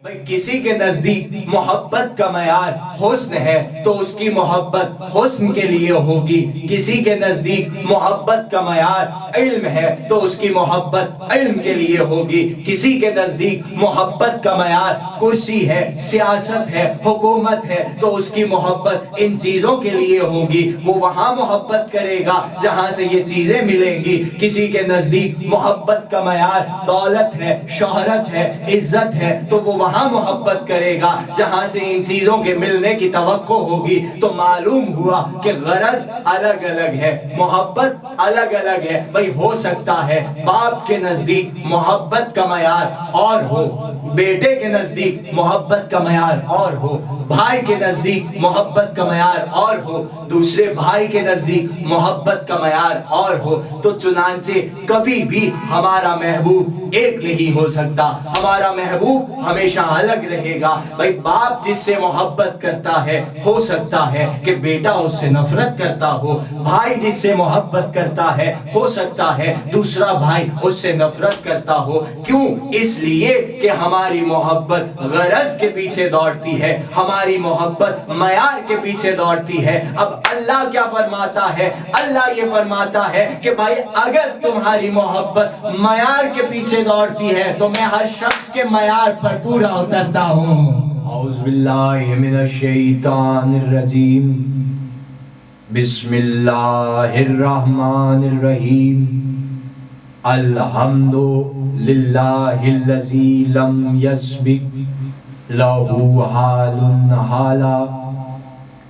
بھئی کسی کے نزدیک محبت کا معیار حسن ہے تو اس کی محبت حسن کے لیے ہوگی، کسی کے نزدیک محبت کا معیار علم ہے تو اس کی محبت علم کے لیے ہوگی، کسی کے نزدیک محبت کا معیار کرسی ہے، سیاست ہے، حکومت ہے تو اس کی محبت ان چیزوں کے لیے ہوگی، وہ وہاں محبت کرے گا جہاں سے یہ چیزیں ملیں گی، کسی کے نزدیک محبت کا معیار دولت ہے، شہرت ہے، عزت ہے تو وہ وہاں محبت کرے گا جہاں سے ان چیزوں کے ملنے کی توقع ہوگی۔ تو معلوم ہوا کہ غرض الگ الگ ہے، محبت الگ الگ ہے۔ بھئی ہو سکتا ہے باپ کے نزدیک محبت کا معیار اور ہو، بیٹے کے نزدیک محبت کا معیار اور ہو، بھائی کے نزدیک محبت کا معیار اور ہو، دوسرے بھائی کے نزدیک محبت کا معیار اور ہو، تو چنانچہ کبھی بھی ہمارا محبوب ایک نہیں ہو سکتا، ہمارا محبوب ہمیشہ الگ رہے گا۔ بھئی باپ جس سے محبت کرتا ہے ہو سکتا ہے کہ بیٹا اس سے نفرت کرتا ہو، بھائی جس سے محبت کرتا ہے ہو سکتا ہے دوسرا بھائی اس سے نفرت کرتا ہو۔ کیوں؟ اس لیے کہ ہماری محبت غرض کے پیچھے دوڑتی ہے، ہماری محبت معیار کے پیچھے دوڑتی ہے۔ اب اللہ کیا فرماتا ہے؟ اللہ یہ فرماتا ہے کہ بھائی اگر تمہاری محبت معیار کے پیچھے دوڑتی ہے تو میں ہر شخص کے معیار پر پورا اترتا ہوں۔ اعوذ باللہ من الشیطان الرجیم، بسم اللہ الرحمن الرحیم، الحمد للہ الذی لم یسبق لہ حال حالا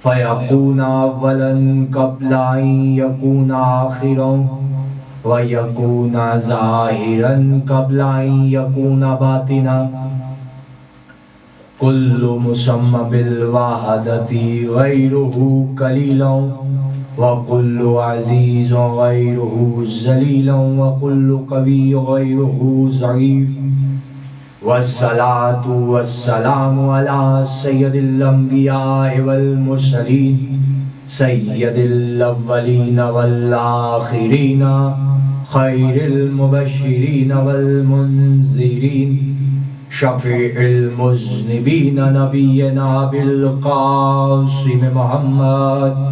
فیکون اولا قبل ان یکون آخرا ویکون ظاہرا قبل ان یکون باطنا، کل مسمى بالوحدۃ غیرہ قلیلا وکل عزیز غیرہ ذلیلا وکل قوی غیرہ ضعیف، والصلاة والسلام علی سید الانبیاء والمرسلین سید الاولین والآخرین خیر المبشرین والمنذرین شفیع المذنبین نبینا بالقاسم محمد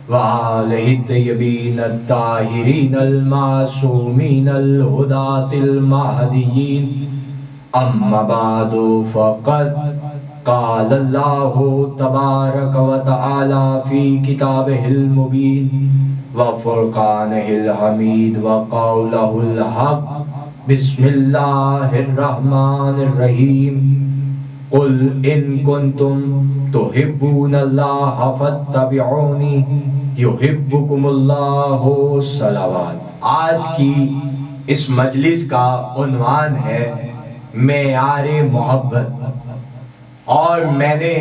وآلہ الطیبین الطاہرین المعصومین الہداۃ المہدیین، اما بعد فقد قال اللہ تبارک و تعالی فی کتابہ المبین وفرقانہ الحمید وقولہ الحق، بسم اللہ الرحمن الرحیم، قل ان کنتم تحبون اللہ فاتبعونی یحبکم اللہ۔ صلوات۔ آج کی اس مجلس کا عنوان ہے معیار محبت، اور میں نے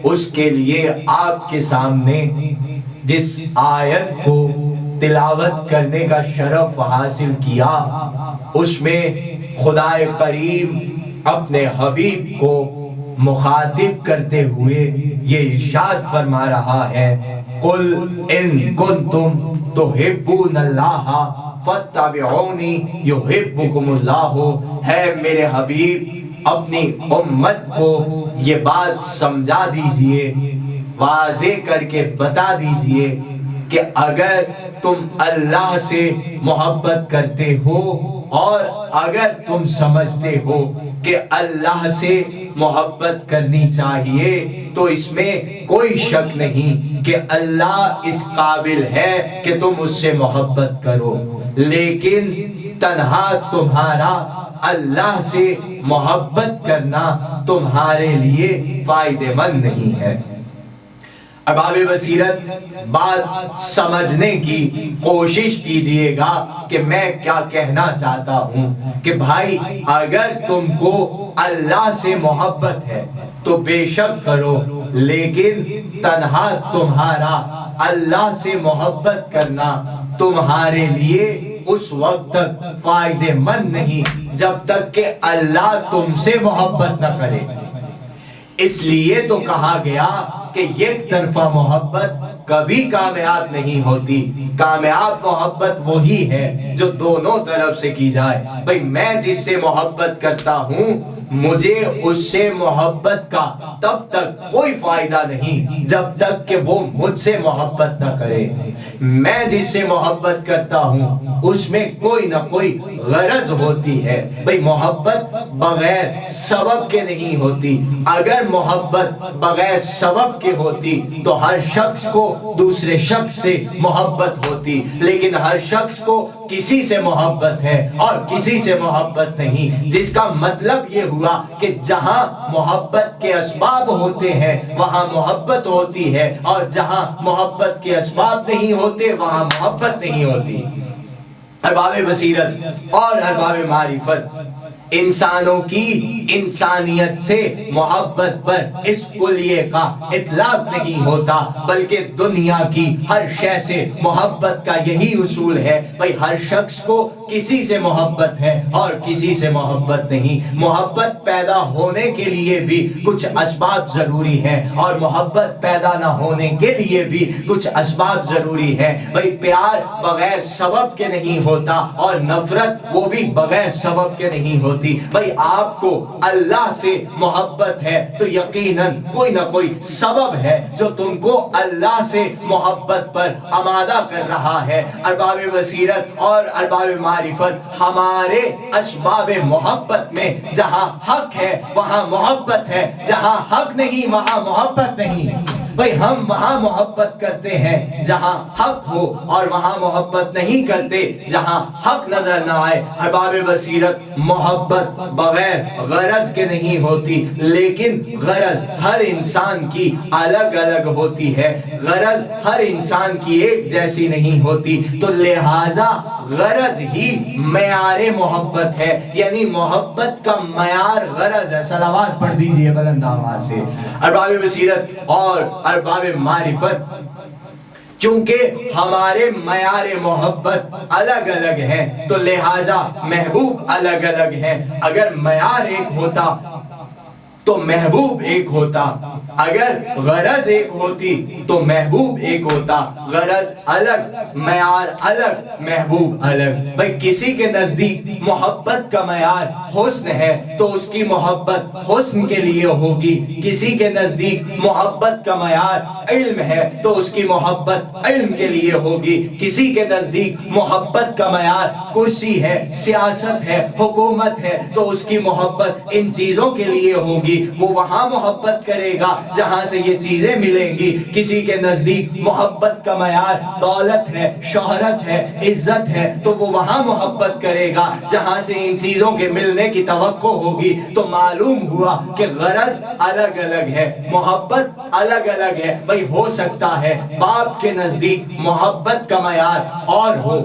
اس کے لیے آپ کے سامنے جس آیت کو تلاوت کرنے کا شرف حاصل کیا اس میں خدائے کریم اپنے حبیب کو مخاطب کرتے ہوئے یہ ارشاد فرما رہا ہے، قل ان کنتم تحبون اللہ فاتبعونی یحبکم اللہ۔ ہے میرے حبیب اپنی امت کو یہ بات سمجھا دیجئے، واضح کر کے بتا دیجئے کہ اگر تم اللہ سے محبت کرتے ہو اور اگر تم سمجھتے ہو کہ اللہ سے محبت کرنی چاہیے تو اس میں کوئی شک نہیں کہ اللہ اس قابل ہے کہ تم اس سے محبت کرو، لیکن تنہا تمہارا اللہ سے محبت کرنا تمہارے لیے فائدہ مند نہیں ہے۔ ارباب بصیرت بات سمجھنے کی کوشش کیجئے گا کہ میں کیا کہنا چاہتا ہوں، کہ بھائی اگر تم کو اللہ سے محبت ہے تو بے شک کرو، لیکن تنہا تمہارا اللہ سے محبت کرنا تمہارے لیے اس وقت تک فائدہ مند نہیں جب تک کہ اللہ تم سے محبت نہ کرے۔ اس لیے تو کہا گیا کہ یک طرفہ محبت کبھی کامیاب نہیں ہوتی۔ کامیاب محبت وہی ہے جو دونوں طرف سے کی جائے۔ بھئی میں جس سے محبت کرتا ہوں مجھے اس سے محبت کا تب تک کوئی فائدہ نہیں جب تک کہ وہ مجھ سے محبت نہ کرے۔ میں جس سے محبت کرتا ہوں اس میں کوئی نہ کوئی غرض ہوتی ہے۔ بھئی محبت بغیر سبب کے نہیں ہوتی۔ اگر محبت بغیر سبب کے ہوتی تو ہر شخص کو دوسرے شخص سے محبت ہوتی، لیکن ہر شخص کو کسی سے محبت ہے اور کسی سے محبت نہیں، جس کا مطلب یہ ہوا کہ جہاں محبت کے اسباب ہوتے ہیں وہاں محبت ہوتی ہے، اور جہاں محبت کے اسباب نہیں ہوتے وہاں محبت نہیں ہوتی۔ ارباب بصیرت اور ارباب معرفت انسانوں کی انسانیت سے محبت پر اس کلیے کا اطلاق نہیں ہوتا، بلکہ دنیا کی ہر شے سے محبت کا یہی اصول ہے۔ بھئی ہر شخص کو کسی سے محبت ہے اور کسی سے محبت نہیں۔ محبت پیدا ہونے کے لیے بھی کچھ اسباب ضروری ہیں، اور محبت پیدا نہ ہونے کے لیے بھی کچھ اسباب ضروری ہیں۔ بھئی پیار بغیر سبب کے نہیں ہوتا، اور نفرت وہ بھی بغیر سبب کے نہیں ہوتی۔ بھئی آپ کو اللہ سے محبت ہے تو یقیناً کوئی نہ کوئی سبب ہے جو تم کو اللہ سے محبت پر آمادہ کر رہا ہے۔ ارباب بصیرت اور ارباب معرفت ہمارے اسباب محبت میں جہاں حق ہے وہاں محبت ہے، جہاں حق نہیں وہاں محبت نہیں۔ بھئی ہم وہاں محبت کرتے ہیں جہاں حق ہو، اور وہاں محبت نہیں کرتے جہاں حق نظر نہ آئے۔ ارباب بصیرت محبت بغیر غرض کے نہیں ہوتی، لیکن غرض ہر انسان کی الگ الگ ہوتی ہے۔ غرض ہر انسان کی ایک جیسی نہیں ہوتی، تو لہٰذا غرض ہی معیار محبت ہے، یعنی محبت کا معیار غرض ہے۔ صلوات پڑھ دیجئے بلند آواز سے۔ ارباب بصیرت اور ارباب معرفت چونکہ ہمارے معیار محبت الگ الگ ہیں تو لہٰذا محبوب الگ الگ ہیں۔ اگر معیار ایک ہوتا تو محبوب ایک ہوتا، اگر غرض ایک ہوتی تو محبوب ایک ہوتا۔ غرض الگ، معیار الگ، محبوب الگ۔ بھئی کسی کے نزدیک محبت کا معیار حسن ہے تو اس کی محبت حسن کے لیے ہوگی، کسی کے نزدیک محبت کا معیار علم ہے تو اس کی محبت علم کے لیے ہوگی، کسی کے نزدیک محبت کا معیار کرسی ہے، سیاست ہے، حکومت ہے تو اس کی محبت ان چیزوں کے لیے ہوگی، وہ وہاں محبت کرے گا جہاں سے یہ چیزیں ملیں گی۔ کسی کے نزدیک محبت کا معیار دولت ہے، شہرت ہے، عزت ہے تو وہ وہاں محبت کرے گا جہاں سے ان چیزوں کے ملنے کی توقع ہوگی۔ تو معلوم ہوا کہ غرض الگ الگ ہے، محبت الگ الگ ہے۔ بھئی ہو سکتا ہے باپ کے نزدیک محبت کا معیار اور ہو،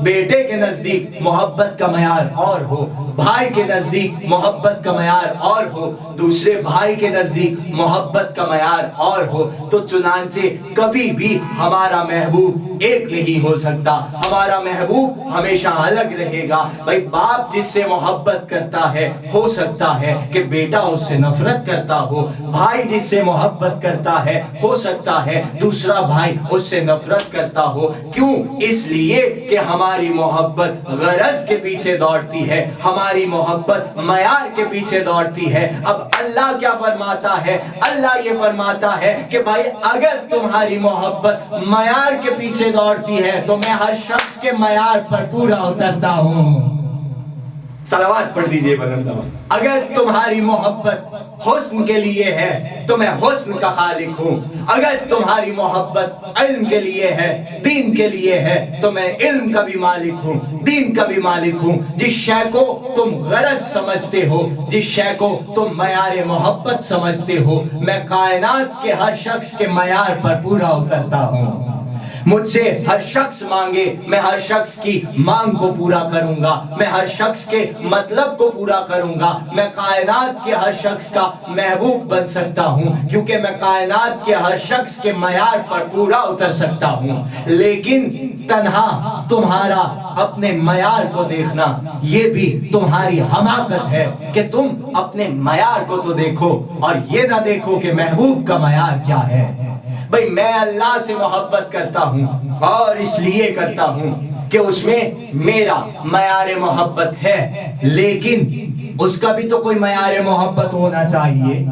بیٹے کے نزدیک محبت کا معیار اور ہو، بھائی کے نزدیک محبت کا معیار اور ہو، دوسرے بھائی کے نزدیک محبت کا معیار اور ہو، تو چنانچہ کبھی بھی ہمارا محبوب ایک نہیں ہو سکتا، ہمارا محبوب ہمیشہ الگ رہے گا۔ بھئی باپ جس سے محبت کرتا ہے ہو سکتا ہے کہ بیٹا اس سے نفرت کرتا ہو، بھائی جس سے محبت کرتا ہے ہو سکتا ہے دوسرا بھائی اس سے نفرت کرتا ہو۔ کیوں؟ اس لیے کہ ہماری محبت غرض کے پیچھے دوڑتی ہے، ہماری محبت معیار کے پیچھے دوڑتی ہے۔ اب اللہ کیا فرماتا ہے؟ اللہ یہ فرماتا ہے کہ بھائی اگر تمہاری محبت معیار کے پیچھے دوڑتی ہے تو میں ہر شخص کے معیار پر پورا اترتا ہوں۔ صلوات پڑھ دیجئے بلند آواز۔ اگر تمہاری محبت حسن کے لیے ہے تو میں حسن کا خالق ہوں، اگر تمہاری محبت علم کے لیے ہے، دین کے لیے ہے تو میں علم کا بھی مالک ہوں، دین کا بھی مالک ہوں۔ جس شے کو تم غرض سمجھتے ہو، جس شے کو تم معیار محبت سمجھتے ہو، میں کائنات کے ہر شخص کے معیار پر پورا اترتا ہوں۔ مجھ سے ہر شخص مانگے میں ہر شخص کی مانگ کو پورا کروں گا، میں ہر شخص کے مطلب کو پورا کروں گا۔ میں کائنات کے ہر شخص کا محبوب بن سکتا ہوں کیونکہ میں کائنات کے ہر شخص کے معیار پر پورا اتر سکتا ہوں۔ لیکن تنہا تمہارا اپنے معیار کو دیکھنا یہ بھی تمہاری حماقت ہے کہ تم اپنے معیار کو تو دیکھو اور یہ نہ دیکھو کہ محبوب کا معیار کیا ہے۔ بھئی میں اللہ سے محبت کرتا ہوں اور اس لیے کرتا ہوں کہ اس میں میرا معیار محبت ہے، لیکن اس کا بھی تو کوئی معیار محبت ہونا چاہیے۔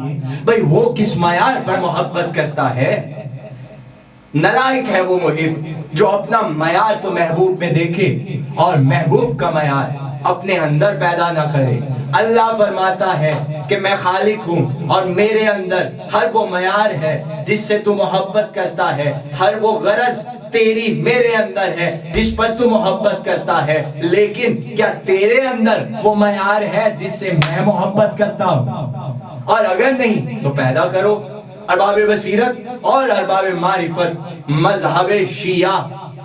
بھئی وہ کس معیار پر محبت کرتا ہے؟ نالائق ہے وہ محب جو اپنا معیار تو محبوب میں دیکھے اور محبوب کا معیار اپنے اندر پیدا نہ کرے۔ اللہ فرماتا ہے کہ میں خالق ہوں اور میرے اندر ہر وہ معیار ہے جس سے تو محبت کرتا ہے، ہر وہ غرض تیری میرے اندر ہے جس پر تو محبت کرتا ہے، لیکن کیا تیرے اندر وہ معیار ہے جس سے میں محبت کرتا ہوں؟ اور اگر نہیں تو پیدا کرو۔ ارباب بصیرت اور ارباب معرفت مذہب شیعہ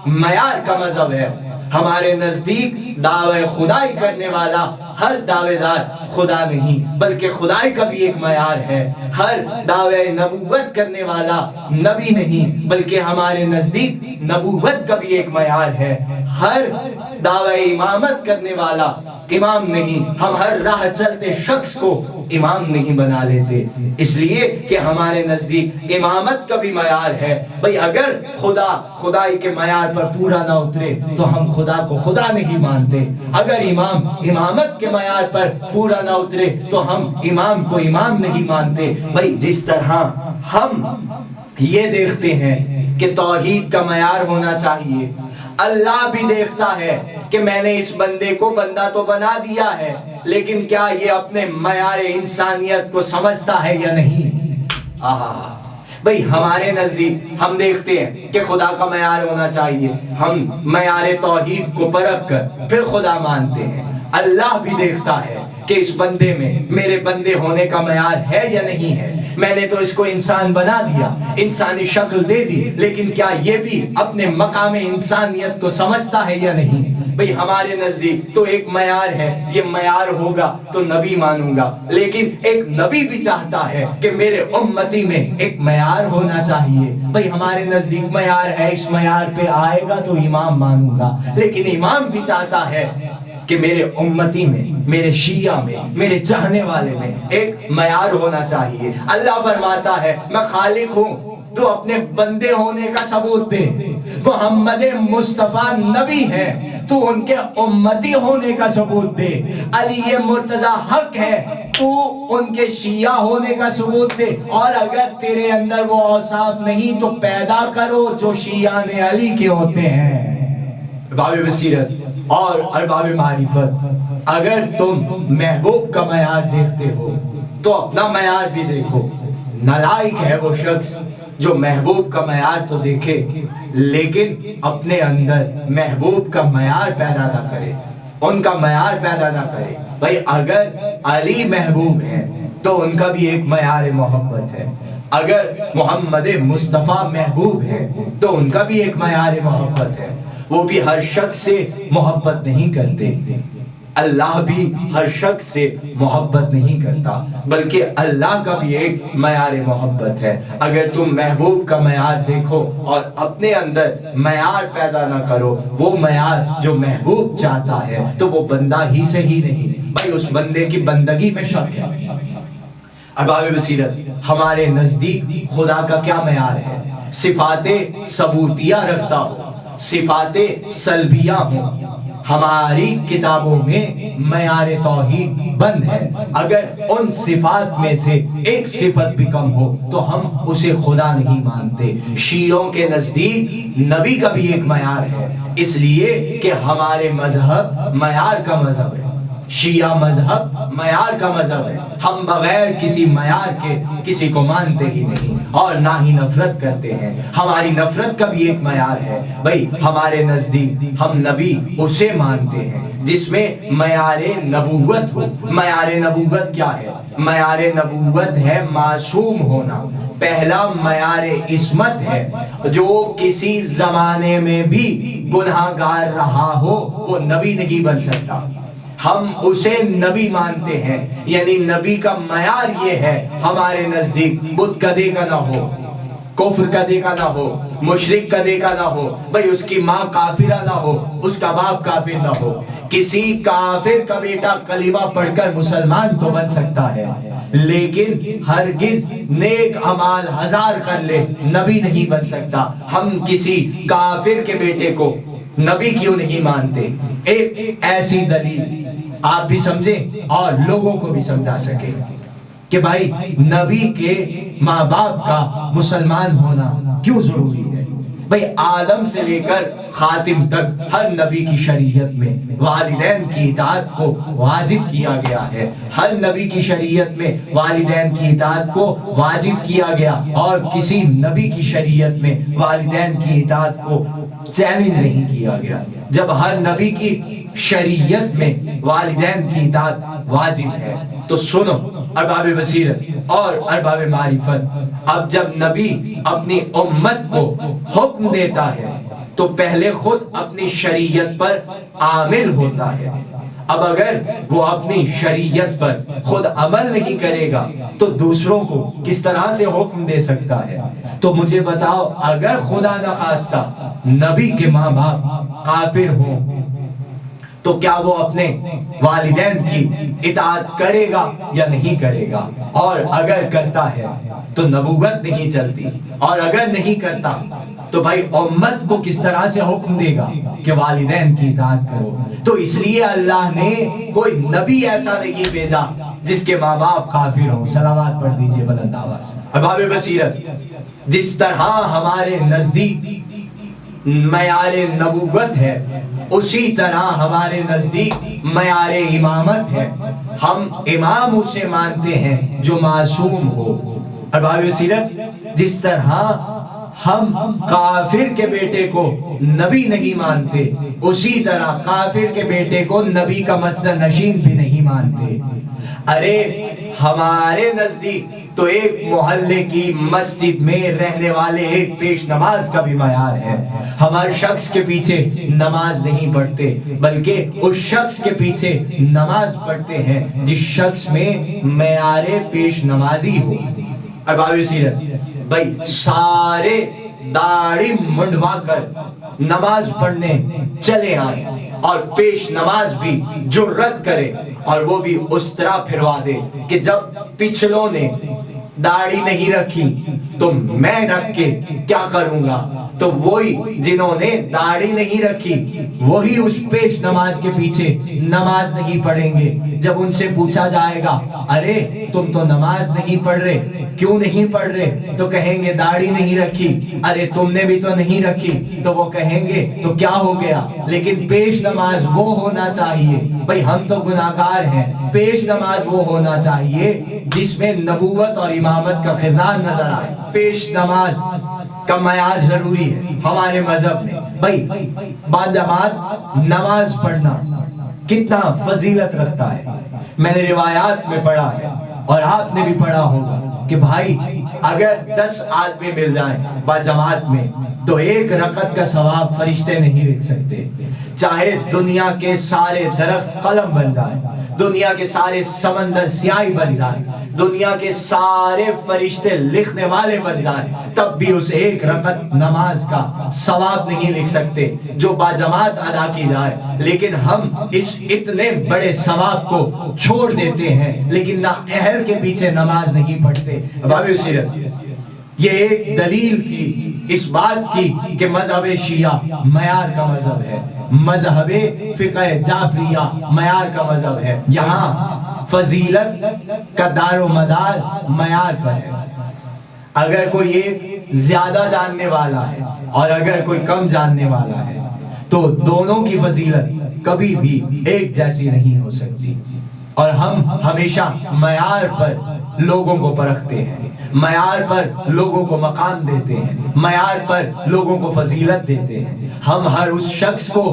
معیار کا مذہب ہے۔ ہمارے نزدیک دعوی خدائی کرنے والا ہر دعوے دار خدا نہیں بلکہ خدائی کا بھی ایک معیار ہے۔ ہر دعوی نبوت کرنے والا نبی نہیں بلکہ ہمارے نزدیک نبوت کا بھی ایک معیار ہے۔ ہر دعوی امامت کرنے والا امام نہیں، ہم ہر راہ چلتے شخص کو امام نہیں بنا لیتے، اس لیے کہ ہمارے نزدیک امامت کا بھی معیار ہے۔ بھئی اگر خدا خدائی کے معیار پر پورا نہ اترے تو ہم خدا کو خدا نہیں مانتے، اگر امام امامت کے معیار پر پورا نہ اترے تو ہم امام کو امام نہیں مانتے۔ بھئی جس طرح ہم یہ دیکھتے ہیں کہ توحید کا معیار ہونا چاہیے، اللہ بھی دیکھتا ہے کہ میں نے اس بندے کو بندہ تو بنا دیا ہے، لیکن کیا یہ اپنے معیار انسانیت کو سمجھتا ہے یا نہیں؟ بھئی ہمارے نزدیک ہم دیکھتے ہیں کہ خدا کا معیار ہونا چاہیے، ہم معیار توحید کو پرکھ کر پھر خدا مانتے ہیں۔ اللہ بھی دیکھتا ہے کہ اس بندے میں میرے بندے ہونے کا معیار ہے یا نہیں ہے۔ میں نے تو اس کو انسان بنا دیا، انسانی شکل دے دی، لیکن کیا یہ بھی اپنے مقام انسانیت کو سمجھتا ہے یا نہیں؟ بھئی ہمارے نزدیک تو ایک معیار ہے، یہ معیار ہوگا تو نبی مانوں گا، لیکن ایک نبی بھی چاہتا ہے کہ میرے امتی میں ایک معیار ہونا چاہیے۔ بھئی ہمارے نزدیک معیار ہے، اس معیار پہ آئے گا تو امام مانوں گا، لیکن امام بھی چاہتا ہے کہ میرے امتی میں، میرے شیعہ میں، میرے چاہنے والے میں ایک معیار ہونا چاہیے۔ اللہ فرماتا ہے میں خالق ہوں، تو اپنے بندے ہونے کا ثبوت دے۔ محمد مصطفیٰ نبی ہے، تو ان کے امتی ہونے کا ثبوت دے۔ علی مرتضی حق ہے، تو ان کے شیعہ ہونے کا ثبوت دے۔ اور اگر تیرے اندر وہ اوصاف نہیں تو پیدا کرو جو شیعہ نے علی کے ہوتے ہیں۔ ارباب بصیرت اور ارباب معرفت، اگر تم محبوب کا معیار دیکھتے ہو تو اپنا معیار بھی دیکھو۔ نالائق ہے وہ شخص جو محبوب کا معیار تو دیکھے لیکن اپنے اندر محبوب کا معیار پیدا نہ کرے، ان کا معیار پیدا نہ کرے۔ بھئی اگر علی محبوب ہے تو ان کا بھی ایک معیار محبت ہے، اگر محمد مصطفیٰ محبوب ہے تو ان کا بھی ایک معیار محبت ہے۔ وہ بھی ہر شخص سے محبت نہیں کرتے، اللہ بھی ہر شخص سے محبت نہیں کرتا، بلکہ اللہ کا بھی ایک معیار محبت ہے۔ اگر تم محبوب کا معیار دیکھو اور اپنے اندر معیار پیدا نہ کرو، وہ معیار جو محبوب چاہتا ہے تو وہ بندہ ہی سے ہی نہیں، بھائی اس بندے کی بندگی میں شک ہے۔ ارباب بصیرت، ہمارے نزدیک خدا کا کیا معیار ہے؟ صفات ثبوتیہ رکھتا ہو، صفات سلبیہ ہوں۔ ہماری کتابوں میں معیار توحید بند ہے، اگر ان صفات میں سے ایک صفت بھی کم ہو تو ہم اسے خدا نہیں مانتے۔ شیعوں کے نزدیک نبی کا بھی ایک معیار ہے، اس لیے کہ ہمارے مذہب معیار کا مذہب ہے، شیعہ مذہب معیار کا مذہب ہے۔ ہم بغیر کسی معیار کے کسی کو مانتے ہی نہیں اور نہ ہی نفرت کرتے ہیں۔ ہماری نفرت کا بھی ایک معیار ہے، بھئی ہمارے نزدیک ہم نبی اسے مانتے ہیں جس میں معیار نبوت ہو۔ معیار نبوت کیا ہے؟ معیار نبوت ہے معصوم ہونا۔ پہلا معیار عصمت ہے، جو کسی زمانے میں بھی گناہگار رہا ہو وہ نبی نہیں بن سکتا، ہم اسے نبی مانتے ہیں۔ یعنی نبی کا معیار یہ ہے ہمارے نزدیک بت کدے کا نہ ہو، کفر کا دیکھا نہ ہو، مشرک کا دیکھا نہ ہو، بھئی اس کی ماں کافرہ نہ ہو، اس کا باپ کافر نہ ہو. کسی کافر کا بیٹا کلمہ پڑھ کر مسلمان تو بن سکتا ہے، لیکن ہرگز نیک اعمال 1000 کر لے نبی نہیں بن سکتا. ہم کسی کافر کے بیٹے کو نبی کیوں نہیں مانتے؟ ایک ایسی دلیل آپ بھی سمجھیں اور لوگوں کو بھی سمجھا سکے کہ بھائی نبی کے ماں باپ کا مسلمان ہونا کیوں ضروری ہے. بھئی آدم سے لے کر خاتم تک ہر نبی کی شریعت میں والدین کی اطاعت کو واجب کیا گیا ہے. ہر نبی کی شریعت میں والدین کی اطاعت کو واجب کیا گیا، اور کسی نبی کی شریعت میں والدین کی اطاعت کو چیلنج نہیں کیا گیا. جب ہر نبی کی شریعت میں والدین کی اطاعت واجب ہے تو سنو ارباب بصیرت اور ارباب معرفت، اب جب نبی اپنی امت کو حکم دیتا ہے تو پہلے خود اپنی شریعت پر عامل ہوتا ہے. اب اگر وہ اپنی شریعت پر خود عمل نہیں کرے گا تو دوسروں کو کس طرح سے حکم دے سکتا ہے؟ تو مجھے بتاؤ، اگر خدا نخواستہ نبی کے ماں باپ کافر ہوں تو کیا وہ اپنے والدین کی اطاعت کرے گا یا نہیں کرے گا؟ اور اگر کرتا ہے تو نبوت نہیں چلتی، اور اگر نہیں کرتا تو بھائی امت کو کس طرح سے حکم دے گا کہ والدین کی اطاعت کرو؟ تو اس لیے اللہ نے کوئی نبی ایسا نہیں بھیجا جس کے ماں باپ کافر ہوں. صلوات پڑھ دیجئے بلند آواز. ارباب بصیرت، جس طرح ہمارے نزدیک معیار نبوت ہے اسی طرح ہمارے نزدیک معیار امامت ہے. ہم امام اسے مانتے ہیں جو معصوم ہو. ارباب بصیرت، جس طرح ہم کافر کے بیٹے کو نبی نہیں مانتے اسی طرح کافر کے بیٹے کو نبی کا مسند نشین بھی نہیں مانتے. ارے ہمارے نزدیک تو ایک محلے کی مسجد میں رہنے والے ایک پیش نماز کا بھی معیار ہے. ہم ہر شخص کے پیچھے نماز نہیں پڑھتے بلکہ اس شخص کے پیچھے نماز پڑھتے ہیں جس شخص میں معیار پیش نمازی ہو. ارباب بصیرت، بھائی سارے داڑھی منڈوا کر نماز پڑھنے چلے آئیں اور پیش نماز بھی جرت کرے اور وہ بھی اس طرح پھروا دے کہ جب پچھلوں نے داڑھی نہیں رکھی تو میں رکھ کے کیا کروں گا، تو وہی جنہوں نے داڑھی نہیں رکھی وہی اس پیش نماز کے پیچھے نماز نہیں پڑھیں گے. جب ان سے پوچھا جائے گا ارے تم تو نماز نہیں پڑھ رہے، کیوں نہیں پڑھ رہے؟ تو کہیں گے داڑھی نہیں رکھی. ارے تم نے بھی تو نہیں رکھی، تو وہ کہیں گے تو کیا ہو گیا؟ لیکن پیش نماز وہ ہونا چاہیے. بھئی ہم تو گناہگار ہیں، پیش نماز وہ ہونا چاہیے جس میں نبوت اور امامت کا کردار نظر آئے. پیش نماز کا معیار ضروری ہے ہمارے مذہب میں. بھئی باجماعت نماز پڑھنا کتنا فضیلت رکھتا ہے. میں نے روایات میں پڑھا ہے اور آپ نے بھی پڑھا ہوگا کہ بھائی اگر 10 آدمی مل جائیں باجماعت میں تو 1 رکعت کا ثواب فرشتے نہیں لکھ سکتے. چاہے دنیا کے سارے درخت قلم بن جائیں، دنیا کے سارے سمندر سیاہی بن جائیں، دنیا کے سارے فرشتے لکھنے والے بن جائیں، تب بھی اس 1 رکعت نماز کا ثواب نہیں لکھ سکتے جو باجماعت ادا کی جائے. لیکن ہم اس اتنے بڑے ثواب کو چھوڑ دیتے ہیں لیکن نہ اہل کے پیچھے نماز نہیں پڑھتے. باب سیرت، یہ ایک دلیل تھی اس بات کی کہ مذہب شیعہ معیار کا مذہب ہے، مذہب فقہ جعفریہ معیار کا مذہب ہے. یہاں فضیلت کا دار و مدار معیار پر ہے. اگر کوئی ایک زیادہ جاننے والا ہے اور اگر کوئی کم جاننے والا ہے تو دونوں کی فضیلت کبھی بھی ایک جیسی نہیں ہو سکتی. اور ہم ہمیشہ معیار پر لوگوں کو پرکھتے ہیں، معیار پر لوگوں کو مقام دیتے ہیں، معیار پر لوگوں کو فضیلت دیتے ہیں. ہم ہر اس شخص کو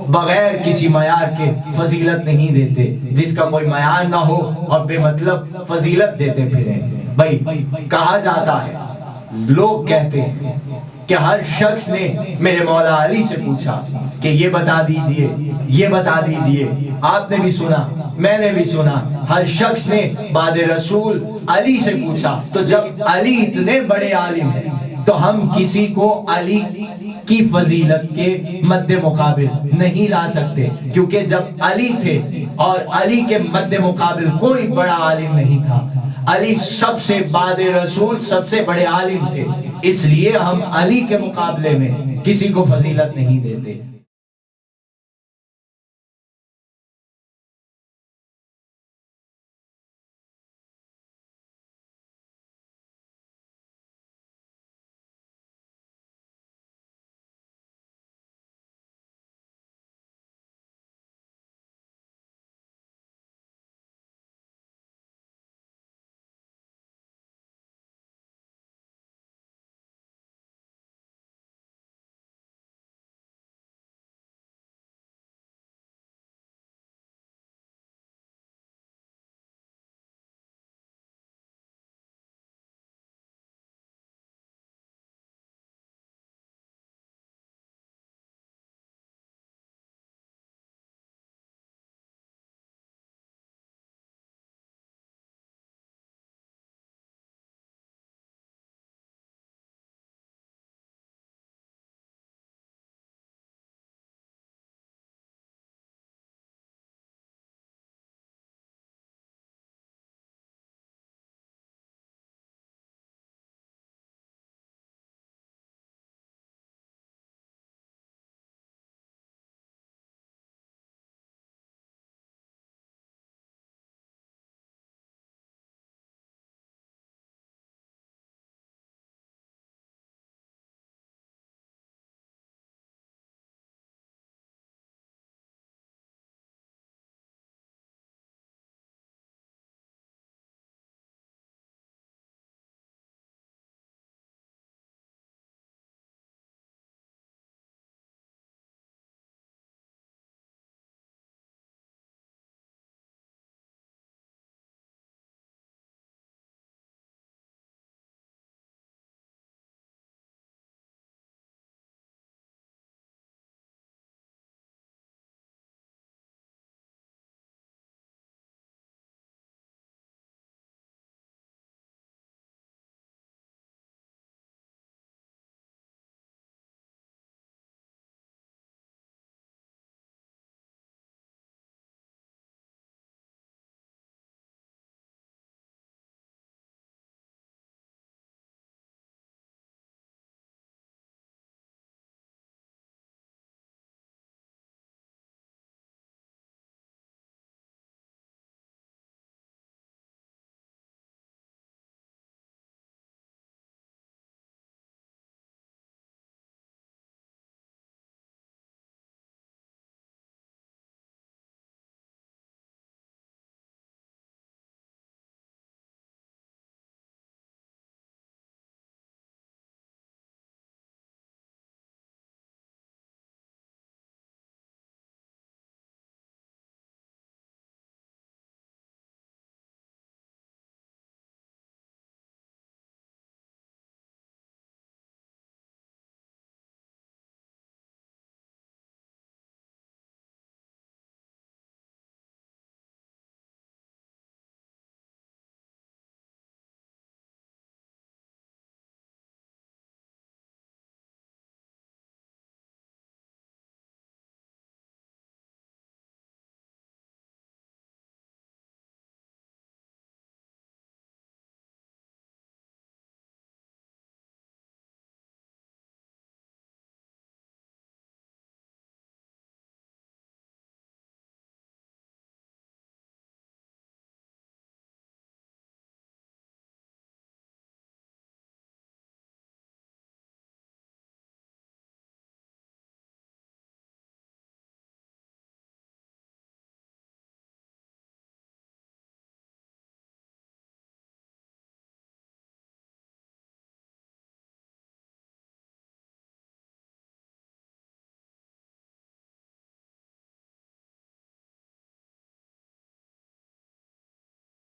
بغیر کسی معیار کے فضیلت نہیں دیتے جس کا کوئی معیار نہ ہو اور بے مطلب فضیلت دیتے پھریں. بھائی کہا جاتا ہے، لوگ کہتے ہیں کہ ہر شخص نے میرے مولا علی سے پوچھا کہ یہ بتا دیجئے، یہ بتا دیجئے. آپ نے بھی سنا، میں نے بھی سنا، ہر شخص نے بعد رسول علی سے پوچھا. تو جب علی اتنے بڑے عالم ہیں تو ہم کسی کو علی کی فضیلت کے مد مقابل نہیں لا سکتے، کیونکہ جب علی تھے اور علی کے مد مقابل کوئی بڑا عالم نہیں تھا، علی سب سے بعد رسول سب سے بڑے عالم تھے، اس لیے ہم علی کے مقابلے میں کسی کو فضیلت نہیں دیتے۔